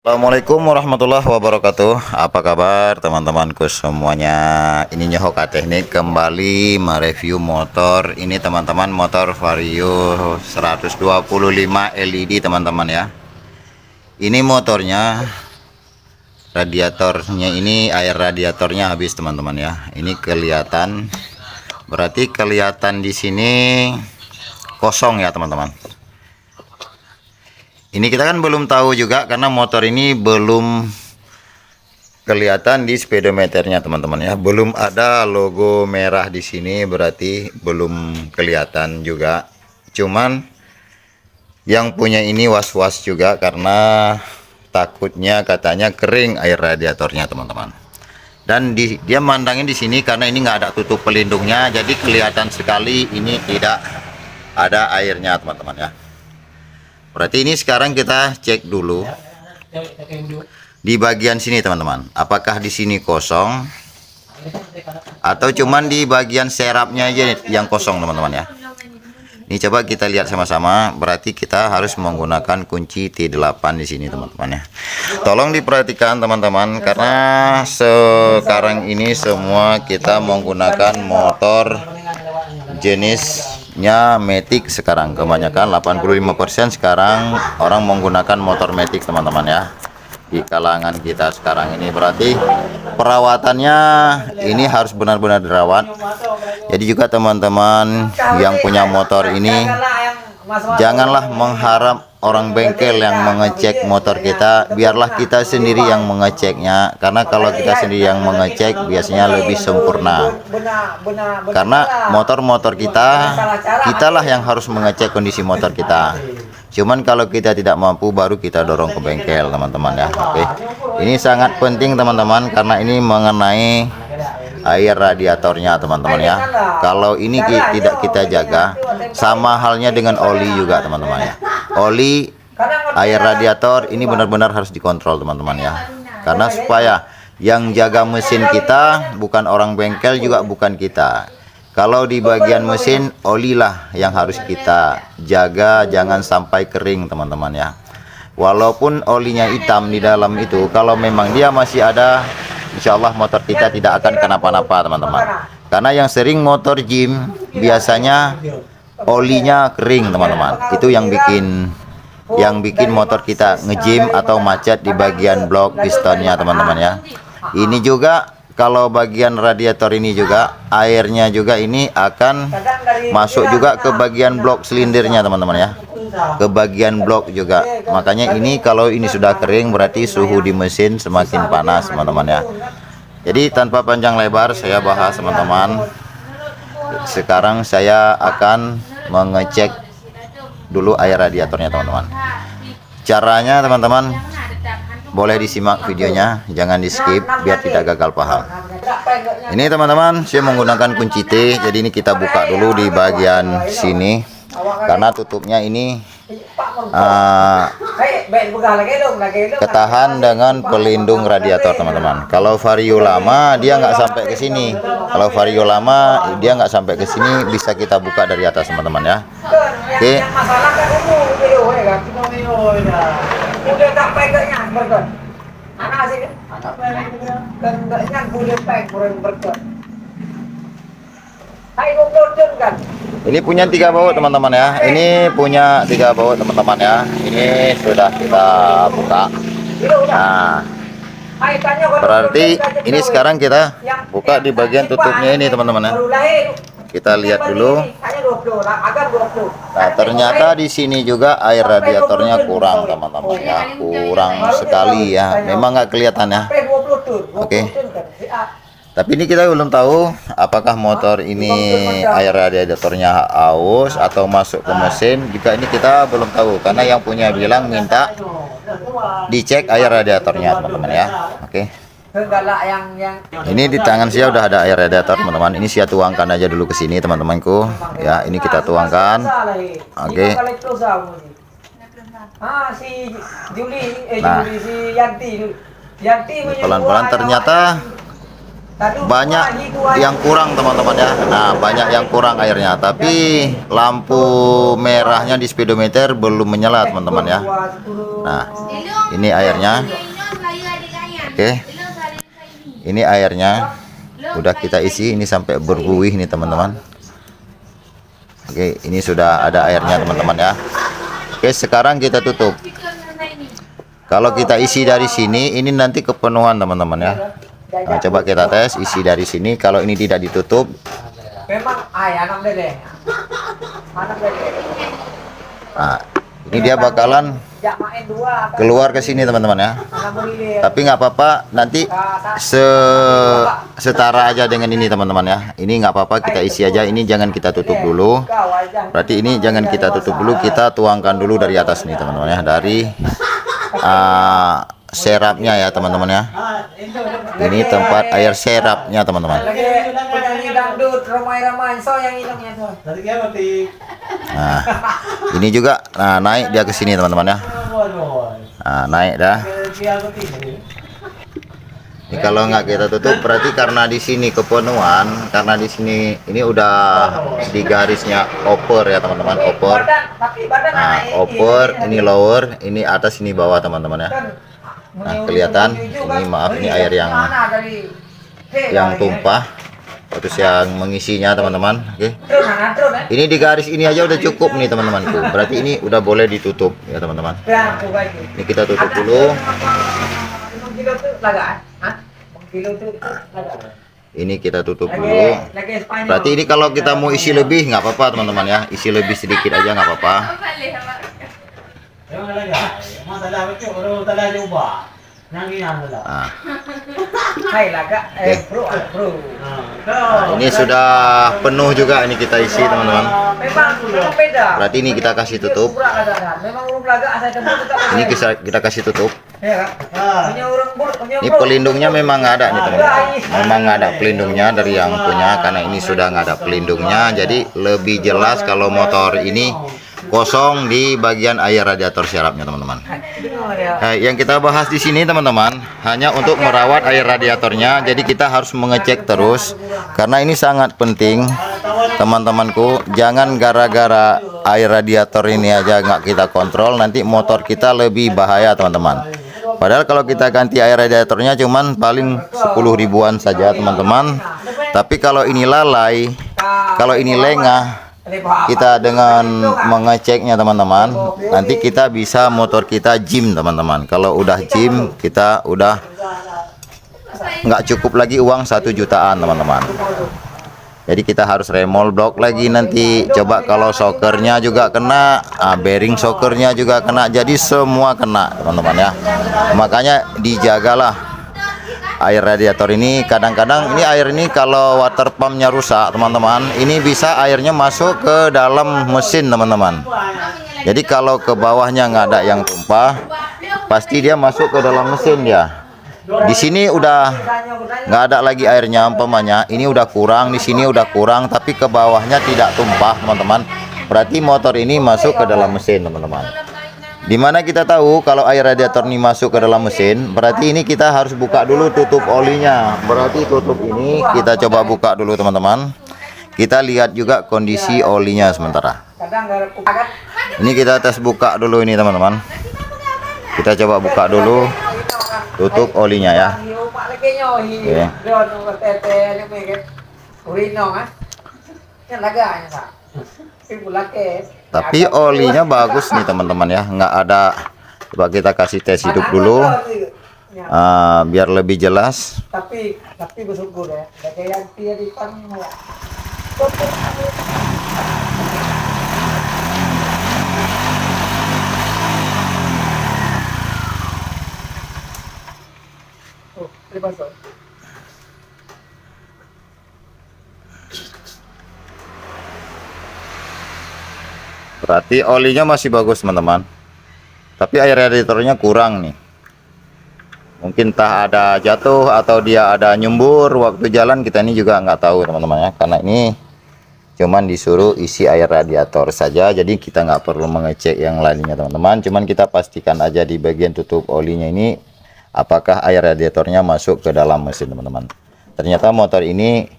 Assalamualaikum warahmatullahi wabarakatuh. Apa kabar teman-temanku semuanya? Ini Nyohoka Teknik kembali mereview motor ini teman-teman, motor Vario 125 LED teman-teman ya. Ini motornya, radiatornya ini, air radiatornya habis teman-teman ya. Ini kelihatan, berarti kelihatan di sini kosong ya teman-teman. Ini kita kan belum tahu juga karena motor ini belum kelihatan di speedometernya teman-teman ya. Belum ada logo merah di sini, berarti belum kelihatan juga. Cuman yang punya ini was-was juga karena takutnya katanya kering air radiatornya teman-teman. Dan dia mandangin di sini karena ini nggak ada tutup pelindungnya, jadi kelihatan sekali ini tidak ada airnya teman-teman ya. Berarti ini sekarang kita cek dulu di bagian sini teman-teman, apakah di sini kosong atau cuman di bagian serapnya aja yang kosong teman-teman ya. Ini coba kita lihat sama-sama. Berarti kita harus menggunakan kunci T8 di sini teman-teman ya. Tolong diperhatikan teman-teman, karena sekarang ini semua kita menggunakan motor jenisnya Matic sekarang. Kebanyakan 85% sekarang orang menggunakan motor Matic teman-teman ya. Di kalangan kita sekarang ini berarti perawatannya ini harus benar-benar dirawat. Jadi juga teman-teman yang punya motor ini, janganlah mengharap orang bengkel yang mengecek motor kita, biarlah kita sendiri yang mengeceknya. Karena kalau kita sendiri yang mengecek biasanya lebih sempurna. Karena motor-motor kitalah yang harus mengecek kondisi motor kita. Cuman kalau kita tidak mampu baru kita dorong ke bengkel teman-teman ya. Oke. Ini sangat penting teman-teman karena ini mengenai air radiatornya teman-teman ya. Kalau ini tidak kita jaga, sama halnya dengan oli juga teman-teman ya. Oli, air radiator ini benar-benar harus dikontrol teman-teman ya. Karena supaya yang jaga mesin kita bukan orang bengkel, juga bukan kita. Kalau di bagian mesin, olilah yang harus kita jaga, jangan sampai kering teman-teman ya. Walaupun olinya hitam di dalam itu, kalau memang dia masih ada, insya Allah motor kita tidak akan kenapa-napa teman-teman. Karena yang sering motor gym biasanya olinya kering teman-teman. Itu yang bikin motor kita nge-gym atau macet di bagian blok pistonnya teman-teman ya. Ini juga kalau bagian radiator ini juga airnya juga ini akan masuk juga ke bagian blok silindernya teman-teman ya. Ke bagian blok juga. Makanya ini kalau ini sudah kering berarti suhu di mesin semakin panas teman-teman ya. Jadi tanpa panjang lebar saya bahas teman-teman. Sekarang saya akan mengecek dulu air radiatornya teman-teman. Caranya teman-teman boleh disimak videonya, jangan di skip biar tidak gagal paham. Ini teman-teman saya menggunakan kunci T. Jadi ini kita buka dulu di bagian sini karena tutupnya ini ketahan dengan pelindung radiator teman-teman. Kalau Vario lama dia nggak sampai ke sini. Kalau Vario lama dia nggak sampai ke sini, bisa kita buka dari atas teman-teman ya. Oke. Ini punya 3 baut teman-teman ya. Ini punya 3 baut teman-teman ya. Ini sudah kita buka. Nah, berarti ini sekarang kita buka di bagian tutupnya ini teman-teman ya. Kita lihat dulu. Nah, ternyata di sini juga air radiatornya kurang teman-teman ya. Kurang sekali ya. Memang nggak kelihatan ya. Oke. Tapi ini kita belum tahu apakah motor ini air radiatornya aus atau masuk ke mesin. Juga ini kita belum tahu karena yang punya bilang minta dicek air radiatornya teman-teman ya. Oke. Ini di tangan saya udah ada air radiator teman-teman. Ini saya tuangkan aja dulu ke sini teman-temanku. Ya, ini kita tuangkan. Oke. Nah, pelan-pelan ternyata banyak yang kurang teman-teman ya. Nah, banyak yang kurang airnya, tapi lampu merahnya di speedometer belum menyala teman-teman ya. Nah, Ini airnya. Oke. Ini airnya udah kita isi, ini sampai berbuih nih teman-teman. Oke, ini sudah ada airnya teman-teman ya. Oke, sekarang kita tutup. Kalau kita isi dari sini, ini nanti kepenuhan teman-teman ya. Nah, coba kita tes isi dari sini. Kalau ini tidak ditutup, nah, ini dia bakalan keluar ke sini teman-teman ya. Tapi nggak apa-apa, nanti setara aja dengan ini teman-teman ya. Ini nggak apa-apa, kita isi aja. Ini jangan kita tutup dulu. Berarti ini jangan kita tutup dulu, kita tuangkan dulu dari atas nih teman-teman ya, dari serapnya ya teman-teman ya. Ini tempat air serapnya teman-teman. Nah, ini juga naik dia ke sini teman-teman ya. Nah, naik dah. Ini kalau nggak kita tutup berarti karena di sini kepenuhan, karena di sini ini udah di garisnya upper ya teman-teman, upper. Nah, upper, ini lower, ini atas, ini bawah teman-teman ya. Nah, kelihatan ini, maaf, ini air yang tumpah, terus yang mengisinya teman-teman. Oke. Ini di garis ini aja udah cukup nih teman-temanku. Berarti ini udah boleh ditutup ya teman-teman. Ini kita tutup dulu. Ini kita tutup dulu. Berarti ini kalau kita mau isi lebih nggak apa-apa teman-teman ya. Isi lebih sedikit aja nggak apa-apa. Nah, ini sudah penuh juga, ini kita isi teman-teman. Berarti ini kita kasih tutup. Ini kita kasih tutup. Ini pelindungnya memang nggak ada nih teman-teman. Memang nggak ada pelindungnya dari yang punya, karena ini sudah nggak ada pelindungnya. Jadi lebih jelas kalau motor ini kosong di bagian air radiator serapnya teman-teman. Yang kita bahas di sini teman-teman hanya untuk merawat air radiatornya. Jadi kita harus mengecek terus, karena ini sangat penting teman-temanku. Jangan gara-gara air radiator ini aja nggak kita kontrol, nanti motor kita lebih bahaya teman-teman. Padahal kalau kita ganti air radiatornya cuman paling 10 ribuan saja teman-teman. Tapi kalau ini lalai, kalau ini lengah, kita dengan mengeceknya teman-teman, nanti kita bisa motor kita jim teman-teman. Kalau udah jim, kita udah nggak cukup lagi uang 1 jutaan teman-teman. Jadi kita harus remol blok lagi nanti. Coba kalau shokernya juga kena, bearing shokernya juga kena, jadi semua kena teman-teman ya. Makanya dijagalah air radiator ini. Kadang-kadang ini air ini kalau water pumpnya rusak teman-teman, ini bisa airnya masuk ke dalam mesin teman-teman. Jadi kalau ke bawahnya nggak ada yang tumpah, pasti dia masuk ke dalam mesin dia. Di sini udah nggak ada lagi airnya umpamanya, ini udah kurang, di sini udah kurang, tapi ke bawahnya tidak tumpah teman-teman. Berarti motor ini masuk ke dalam mesin teman-teman. Dimana kita tahu kalau air radiator ini masuk ke dalam mesin, berarti ini kita harus buka dulu tutup olinya. Berarti tutup ini kita coba buka dulu teman-teman. Kita lihat juga kondisi olinya sementara. Ini kita tes buka dulu ini teman-teman. Kita coba buka dulu tutup olinya ya. Oke. Tapi olinya bagus nih teman-teman ya, nggak ada. Coba kita kasih tes hidup dulu, biar lebih jelas. Tapi bersyukur ya, kayak yang di berarti olinya masih bagus teman-teman, tapi air radiatornya kurang nih. Mungkin entah ada jatuh atau dia ada nyembur waktu jalan, kita ini juga nggak tahu teman-teman ya, karena ini cuman disuruh isi air radiator saja, jadi kita nggak perlu mengecek yang lainnya teman-teman. Cuman kita pastikan aja di bagian tutup olinya ini apakah air radiatornya masuk ke dalam mesin teman-teman. Ternyata motor ini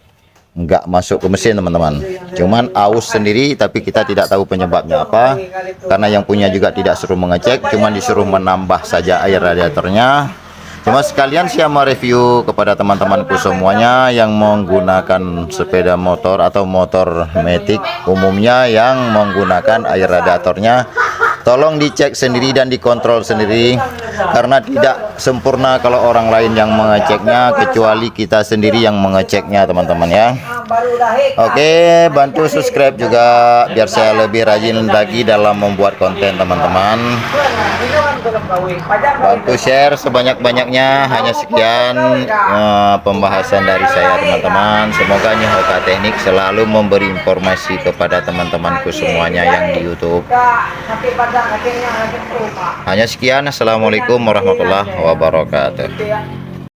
nggak masuk ke mesin teman-teman. Cuman aus sendiri, tapi kita tidak tahu penyebabnya apa, karena yang punya juga tidak suruh mengecek, cuman disuruh menambah saja air radiatornya. Cuma sekalian saya mau review kepada teman-temanku semuanya yang menggunakan sepeda motor atau motor matic umumnya yang menggunakan air radiatornya, tolong dicek sendiri dan dikontrol sendiri, karena tidak sempurna kalau orang lain yang mengeceknya, kecuali kita sendiri yang mengeceknya teman-teman ya. Oke, bantu subscribe juga biar saya lebih rajin lagi dalam membuat konten teman-teman. Bantu share sebanyak-banyaknya. Hanya sekian pembahasan dari saya teman-teman. Semoga Nyohoka Teknik selalu memberi informasi kepada teman-temanku semuanya yang di YouTube. Hanya sekian. Assalamualaikum warahmatullahi wabarakatuh.